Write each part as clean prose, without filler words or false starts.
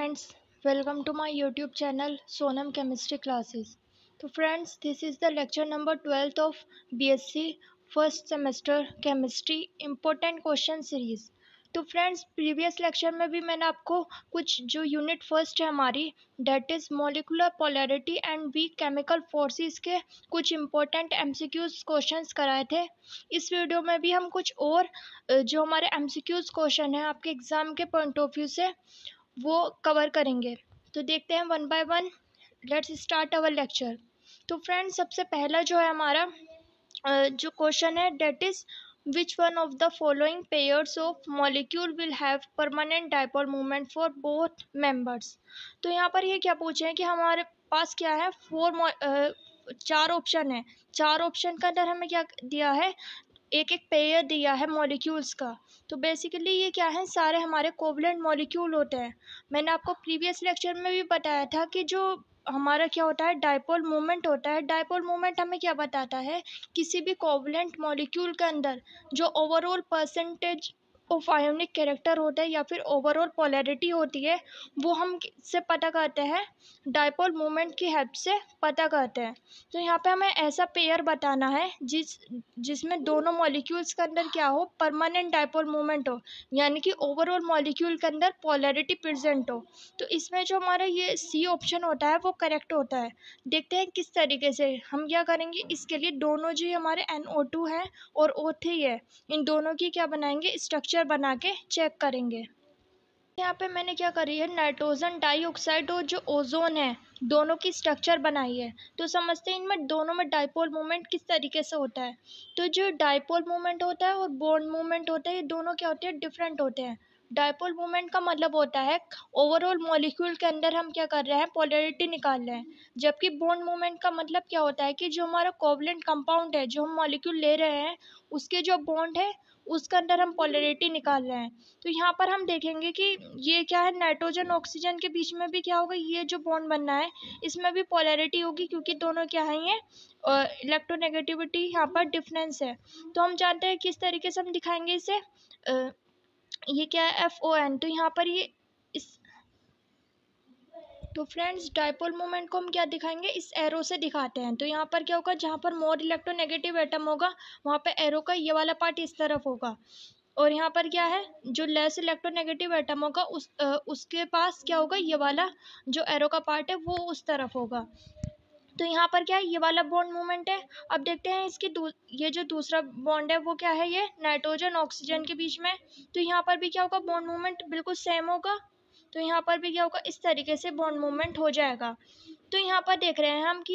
friends, welcome to my YouTube channel Sonam Chemistry Classes. So friends, this is the lecture number 12th of BSc first semester chemistry important question series. तो friends previous lecture में भी मैंने आपको कुछ जो unit first है हमारी that is molecular polarity and weak chemical forces के कुछ इम्पोर्टेंट एमसीक्यूज क्वेश्चंस कराए थे। इस वीडियो में भी हम कुछ और जो हमारे एमसीक्यूज क्वेश्चन है आपके एग्ज़ाम के पॉइंट ऑफ व्यू से वो कवर करेंगे। तो देखते हैं one by one. Let's start our lecture. तो फ्रेंड्स सबसे पहला जो है हमारा जो क्वेश्चन है that is which one of the following pairs of molecule will have permanent dipole moment for both members. तो यहाँ पर ये क्या पूछे हैं कि हमारे पास क्या है चार ऑप्शन है। चार ऑप्शन का अंदर हमें क्या दिया है, एक एक पेयर दिया है मॉलिक्यूल्स का। तो बेसिकली ये क्या है, सारे हमारे कोवलेंट मॉलिक्यूल होते हैं। मैंने आपको प्रीवियस लेक्चर में भी बताया था कि जो हमारा क्या होता है डाइपोल मोमेंट होता है। डाइपोल मोमेंट हमें क्या बताता है, किसी भी कोवलेंट मॉलिक्यूल के अंदर जो overall percentage of ionic character होता है या फिर ओवरऑल पोलैरिटी होती है वो हम से पता करते हैं, डाइपोल मोमेंट की हेल्प से पता करते हैं। तो यहाँ पे हमें ऐसा पेयर बताना है जिसमें दोनों मॉलिक्यूल्स के अंदर क्या हो, परमानेंट डाइपोल मोमेंट हो, यानी कि ओवरऑल मॉलिक्यूल के अंदर पोलैरिटी प्रेजेंट हो। तो इसमें जो हमारा ये सी ऑप्शन होता है वो करेक्ट होता है। देखते हैं किस तरीके से हम क्या करेंगे। इसके लिए दोनों जो हमारे NO2 है और O3 है, इन दोनों की क्या बनाएंगे, स्ट्रक्चर बना के चेक करेंगे। यहाँ पे मैंने क्या करी है, नाइट्रोजन डाइऑक्साइड और जो ओजोन है दोनों की स्ट्रक्चर बनाई है। तो समझते हैं इनमें दोनों में डाइपोल मोमेंट किस तरीके से होता है। तो जो डाइपोल मोमेंट होता है और बॉन्ड मोमेंट होता है ये दोनों क्या होते हैं, डिफरेंट होते हैं। डाइपोल मोमेंट का मतलब होता है ओवरऑल मॉलिक्यूल के अंदर हम क्या कर रहे हैं, पोलैरिटी निकाल रहे हैं। जबकि बॉन्ड मोमेंट का मतलब क्या होता है कि जो हमारा कोवलेंट कंपाउंड है, जो हम मॉलिक्यूल ले रहे हैं उसके जो बॉन्ड है उसके अंदर हम पोलैरिटी निकाल रहे हैं। तो यहाँ पर हम देखेंगे कि ये क्या है, नाइट्रोजन ऑक्सीजन के बीच में भी क्या होगा, ये जो बॉन्ड बनना है इसमें भी पोलैरिटी होगी क्योंकि दोनों क्या है, ये इलेक्ट्रोनेगेटिविटी यहाँ पर डिफरेंस है। तो हम जानते हैं किस तरीके से हम दिखाएंगे इसे। ये क्या है, FON। तो यहाँ पर ये इस तो फ्रेंड्स डाइपोल मोमेंट को हम क्या दिखाएंगे, इस एरो से दिखाते हैं। तो यहाँ पर क्या होगा, जहाँ पर मोर इलेक्ट्रोनेगेटिव एटम होगा वहाँ पे एरो का ये वाला पार्ट इस तरफ होगा, और यहाँ पर क्या है, जो लेस इलेक्ट्रोनेगेटिव एटम होगा उसके पास क्या होगा, ये वाला जो एरो का पार्ट है वो उस तरफ होगा। तो यहाँ पर क्या है, ये वाला बॉन्ड मूवमेंट है। अब देखते हैं इसकी ये जो दूसरा बॉन्ड है वो क्या है, ये नाइट्रोजन ऑक्सीजन के बीच में। तो यहाँ पर भी क्या होगा, बॉन्ड मूवमेंट बिल्कुल सेम होगा। तो यहाँ पर भी क्या होगा, इस तरीके से बॉन्ड मूवमेंट हो जाएगा। तो यहाँ पर देख रहे हैं हम कि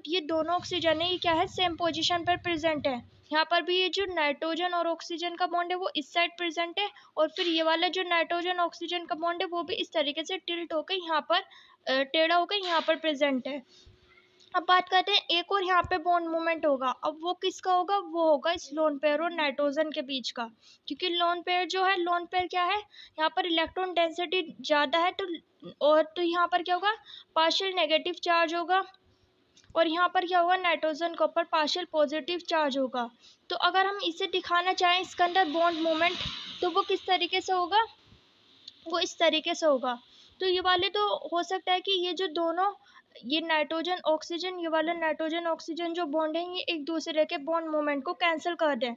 ये दोनों ऑक्सीजन है ये क्या है, सेम पोजीशन पर प्रेजेंट है। यहाँ पर भी ये जो नाइट्रोजन और ऑक्सीजन का बॉन्ड है वो इस साइड प्रेजेंट है, और फिर ये वाला जो नाइट्रोजन ऑक्सीजन का बॉन्ड है वो भी इस तरीके से टिल्ट होकर यहाँ पर टेढ़ा होकर यहाँ पर प्रेजेंट है। अब बात करते हैं एक और यहाँ पे बॉन्ड मूवमेंट होगा। अब वो किसका होगा, वो होगा इस लोन पेयर और नाइट्रोजन के बीच का। क्योंकि लोन पेयर जो है, लोन पेयर क्या है, यहाँ पर इलेक्ट्रॉन डेंसिटी ज़्यादा है। तो यहाँ पर क्या होगा, पार्शियल नेगेटिव चार्ज होगा, और यहाँ पर क्या होगा, नाइट्रोजन के ऊपर पार्शियल पॉजिटिव चार्ज होगा। तो अगर हम इसे दिखाना चाहें इसके अंदर बॉन्ड मूवमेंट, तो वो किस तरीके से होगा, वो इस तरीके से होगा। तो ये वाले तो हो सकता है कि ये जो दोनों, ये नाइट्रोजन ऑक्सीजन, ये वाला नाइट्रोजन ऑक्सीजन जो बॉन्ड है ये एक दूसरे के बॉन्ड मोमेंट को कैंसिल कर दें।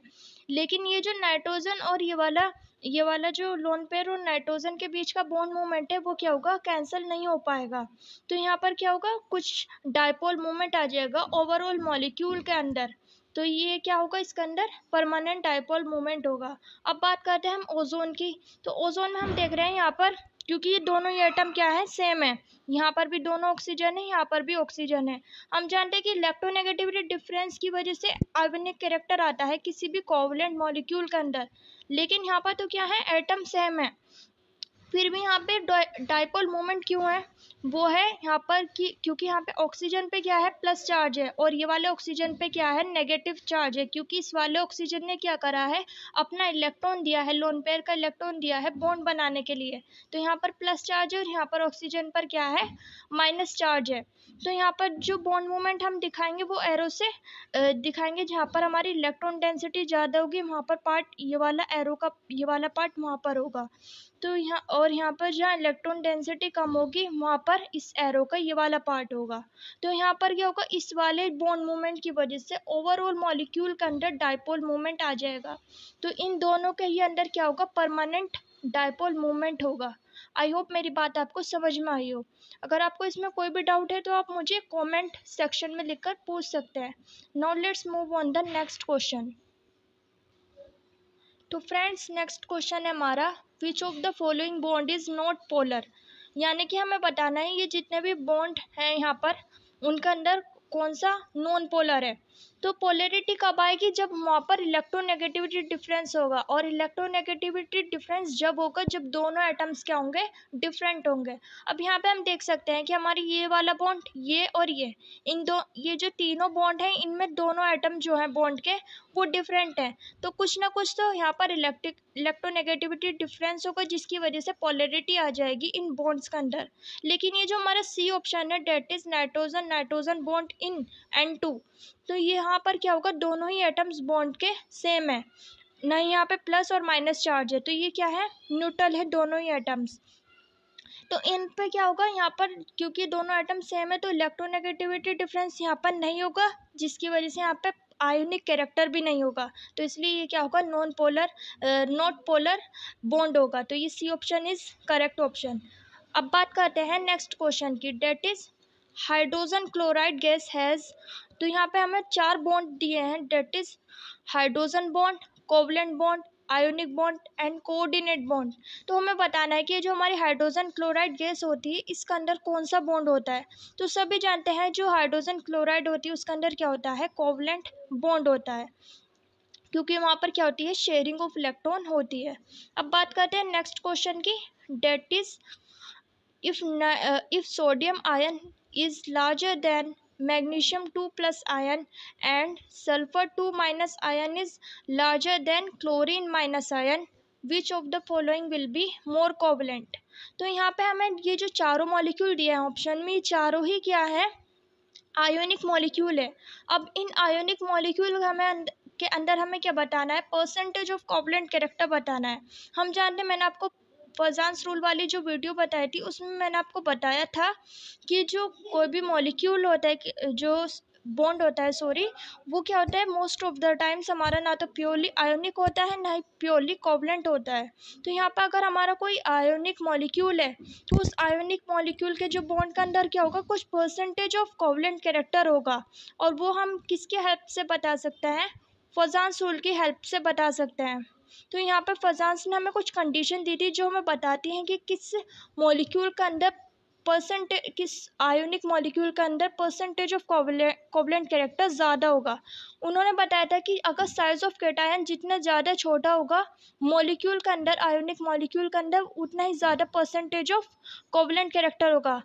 लेकिन ये जो नाइट्रोजन और ये वाला जो लोन पेयर और नाइट्रोजन के बीच का बॉन्ड मोमेंट है वो क्या होगा, कैंसिल नहीं हो पाएगा। तो यहाँ पर क्या होगा, कुछ डाइपोल मोमेंट आ जाएगा ओवरऑल मॉलिक्यूल के अंदर। तो ये क्या होगा, इसके अंदर परमानेंट डाइपोल मोमेंट होगा। अब बात करते हैं हम ओजोन की। तो ओजोन में हम देख रहे हैं यहाँ पर, क्योंकि ये दोनों ही एटम क्या है, सेम है। यहाँ पर भी दोनों ऑक्सीजन है, यहाँ पर भी ऑक्सीजन है। हम जानते हैं कि इलेक्ट्रोनेगेटिविटी डिफरेंस की वजह से आयोनिक कैरेक्टर आता है किसी भी कोवलेंट मॉलिक्यूल के अंदर। लेकिन यहाँ पर तो क्या है, एटम सेम है, फिर भी यहाँ पे डाइपोल मोमेंट क्यों है, वो है यहाँ पर कि क्योंकि यहाँ पे ऑक्सीजन पे क्या है, प्लस चार्ज है, और ये वाले ऑक्सीजन पे क्या है, नेगेटिव चार्ज है। क्योंकि इस वाले ऑक्सीजन ने क्या करा है, अपना इलेक्ट्रॉन दिया है, लोन पेयर का इलेक्ट्रॉन दिया है बॉन्ड बनाने के लिए। तो यहाँ पर प्लस चार्ज है और यहाँ पर ऑक्सीजन पर क्या है, माइनस चार्ज है। तो यहाँ पर जो बॉन्ड मूवमेंट हम दिखाएंगे वो एरो से दिखाएंगे। जहाँ पर हमारी इलेक्ट्रॉन डेंसिटी ज़्यादा होगी वहाँ पर पार्ट, ये वाला एरो का ये वाला पार्ट वहाँ पर होगा। तो यहाँ पर जहाँ इलेक्ट्रॉन डेंसिटी कम होगी वहाँ पर इस एरो का ये वाला पार्ट होगा। तो यहाँ पर क्या होगा, इस वाले बॉन्ड मूवमेंट की वजह से ओवरऑल मॉलिक्यूल के अंदर डाइपोल मूवमेंट आ जाएगा। तो इन दोनों के ही अंदर क्या होगा, परमानेंट डाइपोल मूवमेंट होगा। आई होप मेरी बात आपको समझ में आई हो। अगर आपको इसमें कोई भी डाउट है तो आप मुझे कमेंट सेक्शन में लिखकर पूछ सकते हैं। Now let's move on the next question. तो फ्रेंड्स नेक्स्ट क्वेश्चन है हमारा, विच of the following bond is not polar. यानी कि हमें बताना है ये जितने भी बॉन्ड हैं यहाँ पर उनके अंदर कौन सा नॉन पोलर है। तो पोलैरिटी कब आएगी, जब वहाँ पर इलेक्ट्रोनेगेटिविटी डिफरेंस होगा। और इलेक्ट्रोनेगेटिविटी डिफरेंस जब होगा जब दोनों एटम्स क्या होंगे, डिफरेंट होंगे। अब यहाँ पे हम देख सकते हैं कि हमारी ये वाला बॉन्ड, ये और ये जो तीनों बॉन्ड हैं इनमें दोनों एटम जो है बॉन्ड के वो डिफरेंट हैं। तो कुछ ना कुछ तो यहाँ पर इलेक्ट्रोनेगेटिविटी डिफरेंस होगा जिसकी वजह से पोलैरिटी आ जाएगी इन बॉन्ड्स के अंदर। लेकिन ये जो हमारा सी ऑप्शन है, that is nitrogen nitrogen bond in N2, तो ये यहाँ पर क्या होगा, दोनों ही एटम्स बॉन्ड के सेम है, ना यहाँ पे प्लस और माइनस चार्ज है। तो ये क्या है, न्यूट्रल है दोनों ही एटम्स। तो इन पे क्या होगा, यहाँ पर क्योंकि दोनों एटम सेम है तो इलेक्ट्रोनेगेटिविटी डिफरेंस यहाँ पर नहीं होगा, जिसकी वजह से यहाँ पे आयोनिक कैरेक्टर भी नहीं होगा। तो इसलिए ये क्या होगा, नॉट पोलर बॉन्ड होगा। तो ये C option is correct option. अब बात करते हैं नेक्स्ट क्वेश्चन की, that is hydrogen chloride gas has. तो यहाँ पे हमें 4 बॉन्ड दिए हैं, that is hydrogen bond, covalent bond, ionic bond and coordinate bond. तो हमें बताना है कि जो हमारी हाइड्रोजन क्लोराइड गैस होती है इसके अंदर कौन सा बॉन्ड होता है। तो सभी जानते हैं जो हाइड्रोजन क्लोराइड होती है उसके अंदर क्या होता है, कोवलेंट बॉन्ड होता है, क्योंकि वहाँ पर क्या होती है, शेयरिंग ऑफ इलेक्ट्रॉन होती है। अब बात करते हैं नेक्स्ट क्वेश्चन की, that is if sodium ion is larger than magnesium 2 plus ion and sulfur 2 minus ion is larger than chlorine minus ion, which of the following will be more covalent। तो यहाँ पे हमें ये जो चारों molecule दिए हैं ऑप्शन में, ये चारों ही क्या है, आयोनिक मॉलिक्यूल है। अब इन आयोनिक मॉलिक्यूल के अंदर हमें क्या बताना है, परसेंटेज ऑफ कोवलेंट कैरेक्टर बताना है। हम जानते हैं, मैंने आपको फजांस रूल वाली जो वीडियो बताई थी उसमें मैंने आपको बताया था कि जो कोई भी मॉलिक्यूल होता है, जो बॉन्ड होता है सॉरी, वो क्या होता है, मोस्ट ऑफ द टाइम्स हमारा ना तो प्योरली आयोनिक होता है ना ही प्योरली कोवलेंट होता है। तो यहाँ पर अगर हमारा कोई आयोनिक मॉलिक्यूल है तो उस आयोनिक मॉलिक्यूल के जो बॉन्ड के अंदर क्या होगा, कुछ परसेंटेज ऑफ कोवलेंट कैरेक्टर होगा। और वो हम किसके हेल्प से बता सकते हैं, फजांस रूल की हेल्प से बता सकते हैं। तो यहाँ पर फजांस ने हमें कुछ कंडीशन दी थी जो हमें बताती हैं कि किस मॉलिक्यूल के अंदर किस आयोनिक मॉलिक्यूल के अंदर परसेंटेज ऑफ कोवलेंट कैरेक्टर ज़्यादा होगा। उन्होंने बताया था कि अगर साइज ऑफ कैटायन जितना ज़्यादा छोटा होगा मॉलिक्यूल के अंदर, आयोनिक मॉलिक्यूल के अंदर, उतना ही ज़्यादा परसेंटेज ऑफ कोवलेंट कैरेक्टर होगा।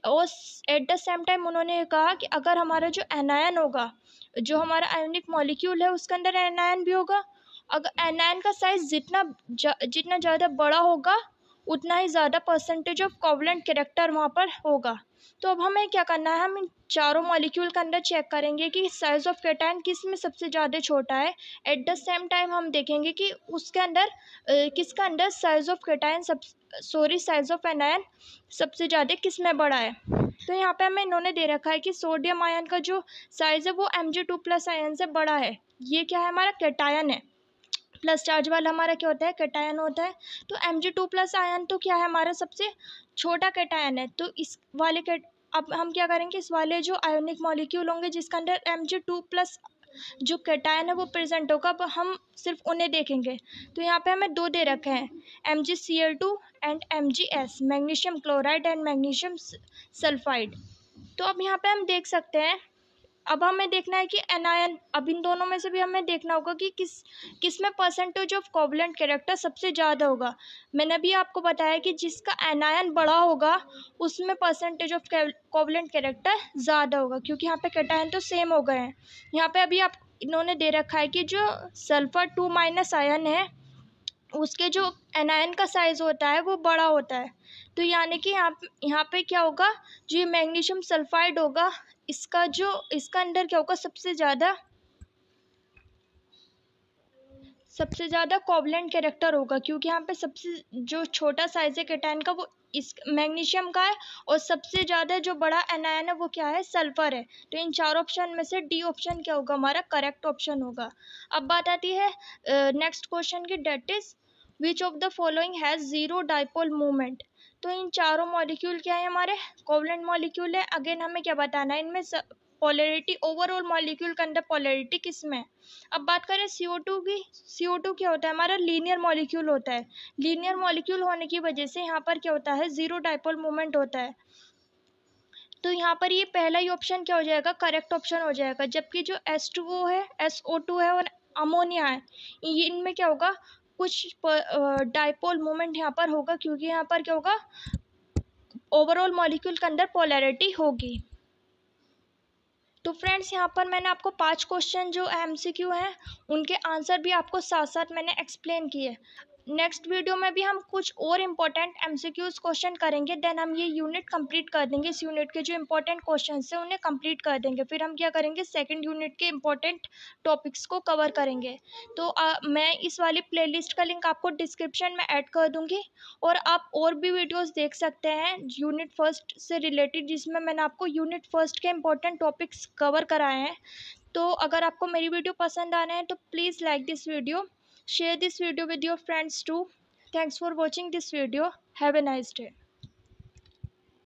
और एट द सेम टाइम उन्होंने ये कहा कि अगर हमारा जो एनायन होगा, जो हमारा आयोनिक मॉलिक्यूल है उसके अंदर एनायन भी होगा, अगर एनायन का साइज जितना ज़्यादा बड़ा होगा उतना ही ज़्यादा परसेंटेज ऑफ कोवलेंट कैरेक्टर वहाँ पर होगा। तो अब हमें क्या करना है, हम इन चारों मॉलिक्यूल के अंदर चेक करेंगे कि साइज ऑफ कैटायन किस में सबसे ज़्यादा छोटा है। एट द सेम टाइम हम देखेंगे कि उसके अंदर किसका अंदर size of cation size of anion सबसे ज़्यादा किस में बड़ा है। तो यहाँ पे हमें इन्होंने दे रखा है कि सोडियम आयन का जो साइज़ है वो Mg2+ आयन से बड़ा है। ये क्या है, हमारा कैटायन है, प्लस चार्ज वाला हमारा क्या होता है, कैटायन होता है। तो Mg2+ आयन तो क्या है, हमारा सबसे छोटा कैटायन है। तो इस वाले के अब हम क्या करेंगे, इस वाले जो आयोनिक मॉलिक्यूल होंगे जिसके अंदर Mg2+ जो कैटायन है वो प्रेजेंट होगा, अब हम सिर्फ उन्हें देखेंगे। तो यहाँ पे हमें 2 दे रखे हैं, MgCl2 and MgS, magnesium chloride and magnesium sulphide. तो अब यहाँ पे हम देख सकते हैं, अब हमें देखना है कि एनायन, अब इन दोनों में से भी हमें देखना होगा कि किस में परसेंटेज ऑफ कोवलेंट कैरेक्टर सबसे ज़्यादा होगा। मैंने भी आपको बताया कि जिसका एनायन बड़ा होगा उसमें परसेंटेज ऑफ कोवलेंट कैरेक्टर ज़्यादा होगा, क्योंकि यहाँ पे कैटायन तो सेम हो गए हैं। यहाँ पे अभी आप इन्होंने दे रखा है कि जो सल्फर 2- आयन है उसके जो एनायन का साइज़ होता है वो बड़ा होता है। तो यानी कि यहाँ पे क्या होगा, जो ये मैग्नीशियम सल्फाइड होगा इसका अंदर क्या होगा, सबसे ज़्यादा सबसे ज़्यादा कोवलेंट कैरेक्टर होगा, क्योंकि यहाँ पे सबसे जो छोटा साइज है केटायन का वो इस मैग्नीशियम का है, और सबसे ज़्यादा जो बड़ा एनायन है वो क्या है, सल्फर है। तो इन चार ऑप्शन में से डी ऑप्शन क्या होगा, हमारा करेक्ट ऑप्शन होगा। अब बात आती है नेक्स्ट क्वेश्चन की, that is which of the following has zero dipole movement. तो इन चारों मॉलिक्यूल क्या है, हमारे कोवलेंट मॉलिक्यूल है। अगेन हमें क्या बताना है, इनमें पोलैरिटी, ओवरऑल मॉलिक्यूल के अंदर पोलैरिटी किस में है। अब बात करें CO2 की, CO2 क्या होता है, हमारा लीनियर मॉलिक्यूल होता है। लीनियर मॉलिक्यूल होने की वजह से यहाँ पर क्या होता है, जीरो डाइपोल मूवमेंट होता है। तो यहाँ पर ये पहला ही ऑप्शन क्या हो जाएगा, करेक्ट ऑप्शन हो जाएगा। जबकि जो H2O है, SO2 है और अमोनिया है, ये इनमें क्या होगा, कुछ डाइपोल मूवमेंट यहाँ पर होगा, क्योंकि यहाँ पर क्या होगा, ओवरऑल मॉलिक्यूल के अंदर पोलैरिटी होगी। तो फ्रेंड्स, यहाँ पर मैंने आपको 5 क्वेश्चन जो MCQ हैं उनके आंसर भी आपको साथ साथ मैंने एक्सप्लेन किए। नेक्स्ट वीडियो में भी हम कुछ और इम्पोर्टेंट MCQs क्वेश्चन करेंगे, देन हम ये यूनिट कंप्लीट कर देंगे। इस यूनिट के जो इम्पोर्टेंट क्वेश्चन हैं उन्हें कंप्लीट कर देंगे। फिर हम क्या करेंगे, सेकंड यूनिट के इम्पोर्टेंट टॉपिक्स को कवर करेंगे। तो मैं इस वाली प्लेलिस्ट का लिंक आपको डिस्क्रिप्शन में ऐड कर दूँगी, और आप और भी वीडियोस देख सकते हैं यूनिट फर्स्ट से रिलेटेड, जिसमें मैंने आपको यूनिट फर्स्ट के इम्पोर्टेंट टॉपिक्स कवर कराए हैं। तो अगर आपको मेरी वीडियो पसंद आ रहे हैं तो please like this video, share this video with your friends too. Thanks for watching this video. Have a nice day.